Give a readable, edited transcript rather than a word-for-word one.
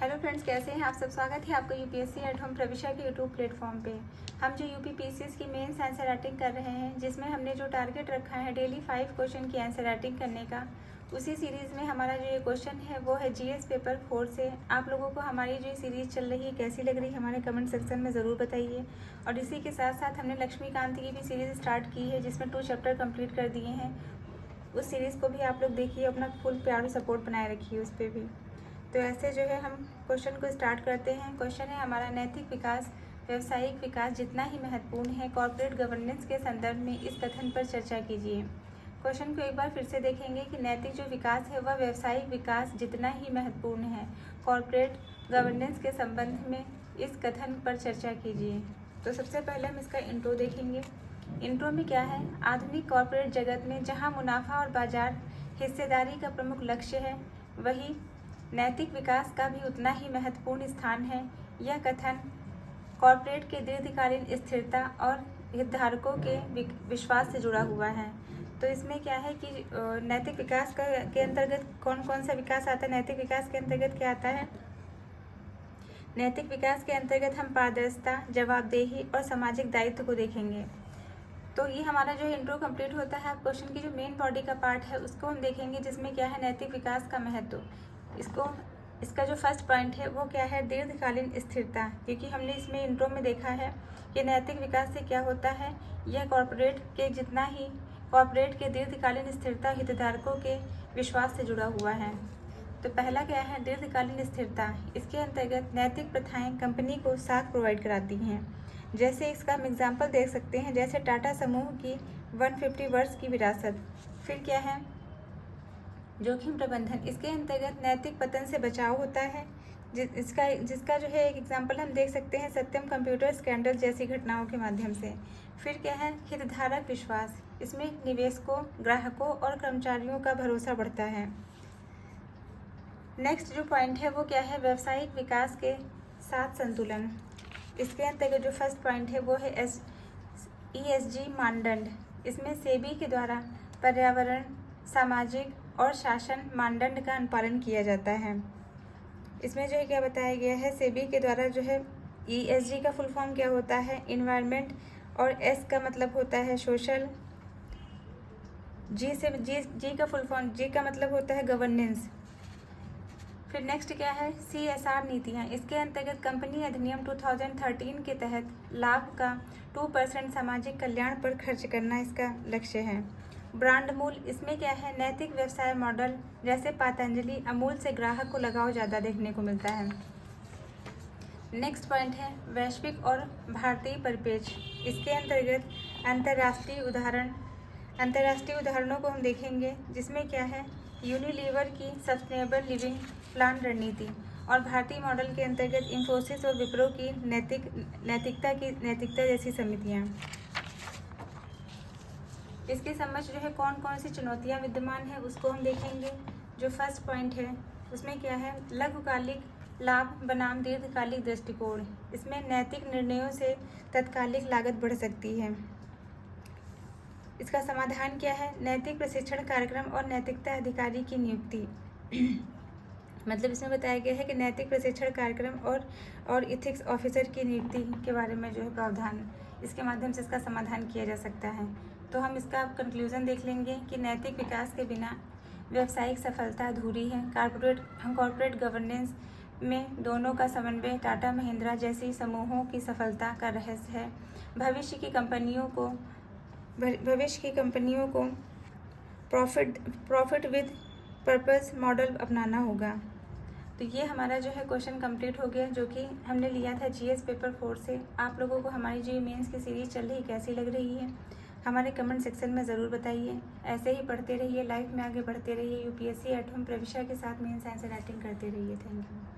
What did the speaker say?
Hello friends, कैसे हैं आप सब। स्वागत है आपका यूपीएससी एट होम प्रविशा के यूट्यूब प्लेटफॉर्म पे। हम जो यूपी पीसीएस की मेंस आंसर राइटिंग कर रहे हैं, जिसमें हमने जो टारगेट रखा है डेली 5 क्वेश्चन की आंसर राइटिंग करने का, उसी सीरीज़ में हमारा जो ये क्वेश्चन है वो है जीएस पेपर 4 से। आप लोगों को हमारी जो सीरीज़ चल रही है कैसी लग रही है हमारे कमेंट सेक्शन में ज़रूर बताइए। और इसी के साथ साथ हमने लक्ष्मीकांत की भी सीरीज़ स्टार्ट की है, जिसमें 2 चैप्टर कंप्लीट कर दिए हैं। उस सीरीज़ को भी आप लोग देखिए, अपना फुल प्यार और सपोर्ट बनाए रखिए उस पर भी। तो ऐसे जो है हम क्वेश्चन को स्टार्ट करते हैं। क्वेश्चन है हमारा, नैतिक विकास व्यावसायिक विकास जितना ही महत्वपूर्ण है कॉर्पोरेट गवर्नेंस के संदर्भ में इस कथन पर चर्चा कीजिए। क्वेश्चन को एक बार फिर से देखेंगे कि नैतिक जो विकास है वह व्यावसायिक विकास जितना ही महत्वपूर्ण है कॉर्पोरेट गवर्नेंस के संबंध में इस कथन पर चर्चा कीजिए। तो सबसे पहले हम इसका इंट्रो देखेंगे। इंट्रो में क्या है, आधुनिक कॉर्पोरेट जगत में जहाँ मुनाफा और बाजार हिस्सेदारी का प्रमुख लक्ष्य है, वही नैतिक विकास का भी उतना ही महत्वपूर्ण स्थान है। यह कथन कॉर्पोरेट के दीर्घकालीन स्थिरता और हितधारकों के विश्वास से जुड़ा हुआ है। तो इसमें क्या है कि नैतिक विकास के अंतर्गत कौन कौन सा विकास आता है। नैतिक विकास के अंतर्गत क्या आता है, नैतिक विकास के अंतर्गत हम पारदर्शिता, जवाबदेही और सामाजिक दायित्व को देखेंगे। तो ये हमारा जो इंट्रो कंप्लीट होता है। क्वेश्चन की जो मेन बॉडी का पार्ट है उसको हम देखेंगे, जिसमें क्या है नैतिक विकास का महत्व। इसका जो फर्स्ट पॉइंट है वो क्या है, दीर्घकालीन स्थिरता। क्योंकि हमने इसमें इंट्रो में देखा है कि नैतिक विकास से क्या होता है, यह कॉर्पोरेट के दीर्घकालीन स्थिरता हितधारकों के विश्वास से जुड़ा हुआ है। तो पहला क्या है, दीर्घकालीन स्थिरता। इसके अंतर्गत नैतिक प्रथाएं कंपनी को साख प्रोवाइड कराती हैं। जैसे इसका हम एग्जाम्पल देख सकते हैं, जैसे टाटा समूह की 150 वर्ष की विरासत। फिर क्या है, जोखिम प्रबंधन। इसके अंतर्गत नैतिक पतन से बचाव होता है। जिसका जो है एक एग्जाम्पल हम देख सकते हैं सत्यम कंप्यूटर स्कैंडल जैसी घटनाओं के माध्यम से। फिर क्या है, हितधारक विश्वास। इसमें निवेशकों, ग्राहकों और कर्मचारियों का भरोसा बढ़ता है। नेक्स्ट जो पॉइंट है वो क्या है, व्यावसायिक विकास के साथ संतुलन। इसके अंतर्गत जो फर्स्ट पॉइंट है वो है ESG मानदंड। इसमें सेबी के द्वारा पर्यावरण, सामाजिक और शासन मानदंड का अनुपालन किया जाता है। इसमें जो है क्या बताया गया है, सेबी के द्वारा जो है ESG का फुल फॉर्म क्या होता है, इन्वायरमेंट, और S का मतलब होता है सोशल, जी का फुल फॉर्म, जी का मतलब होता है गवर्नेंस। फिर नेक्स्ट क्या है, CSR नीतियाँ। इसके अंतर्गत कंपनी अधिनियम 2013 के तहत लाभ का 2% सामाजिक कल्याण पर खर्च करना इसका लक्ष्य है। ब्रांड मूल्य। इसमें क्या है, नैतिक व्यवसाय मॉडल। जैसे पतंजलि, अमूल से ग्राहक को लगाव ज़्यादा देखने को मिलता है। नेक्स्ट पॉइंट है वैश्विक और भारतीय परिप्रेक्ष्य। इसके अंतर्गत अंतर्राष्ट्रीय उदाहरणों को हम देखेंगे, जिसमें क्या है, यूनिलीवर की सस्टेनेबल लिविंग प्लान रणनीति, और भारतीय मॉडल के अंतर्गत इंफोसिस और विप्रो की नैतिकता जैसी समितियाँ। इसकी समझ जो है कौन कौन सी चुनौतियां विद्यमान है उसको हम देखेंगे। जो फर्स्ट पॉइंट है उसमें क्या है, लघुकालिक लाभ बनाम दीर्घकालिक दृष्टिकोण। इसमें नैतिक निर्णयों से तत्कालिक लागत बढ़ सकती है। इसका समाधान क्या है, नैतिक प्रशिक्षण कार्यक्रम और नैतिकता अधिकारी की नियुक्ति। मतलब इसमें बताया गया है कि नैतिक प्रशिक्षण कार्यक्रम और इथिक्स ऑफिसर की नियुक्ति के बारे में जो है प्रावधान, इसके माध्यम से इसका समाधान किया जा सकता है। तो हम इसका कंक्लूजन देख लेंगे कि नैतिक विकास के बिना व्यावसायिक सफलता अधूरी है। कॉर्पोरेट गवर्नेंस में दोनों का समन्वय टाटा महिंद्रा जैसी समूहों की सफलता का रहस्य है। भविष्य की कंपनियों को प्रॉफिट विद पर्पस मॉडल अपनाना होगा। तो ये हमारा जो है क्वेश्चन कंप्लीट हो गया, जो कि हमने लिया था जीएस पेपर 4 से। आप लोगों को हमारी जो मेंस की सीरीज़ चल रही है कैसी लग रही है हमारे कमेंट सेक्शन में ज़रूर बताइए। ऐसे ही पढ़ते रहिए, लाइफ में आगे बढ़ते रहिए। यूपीएससी एट होम प्रविशा के साथ मेंस आंसर राइटिंग करते रहिए। Thank you.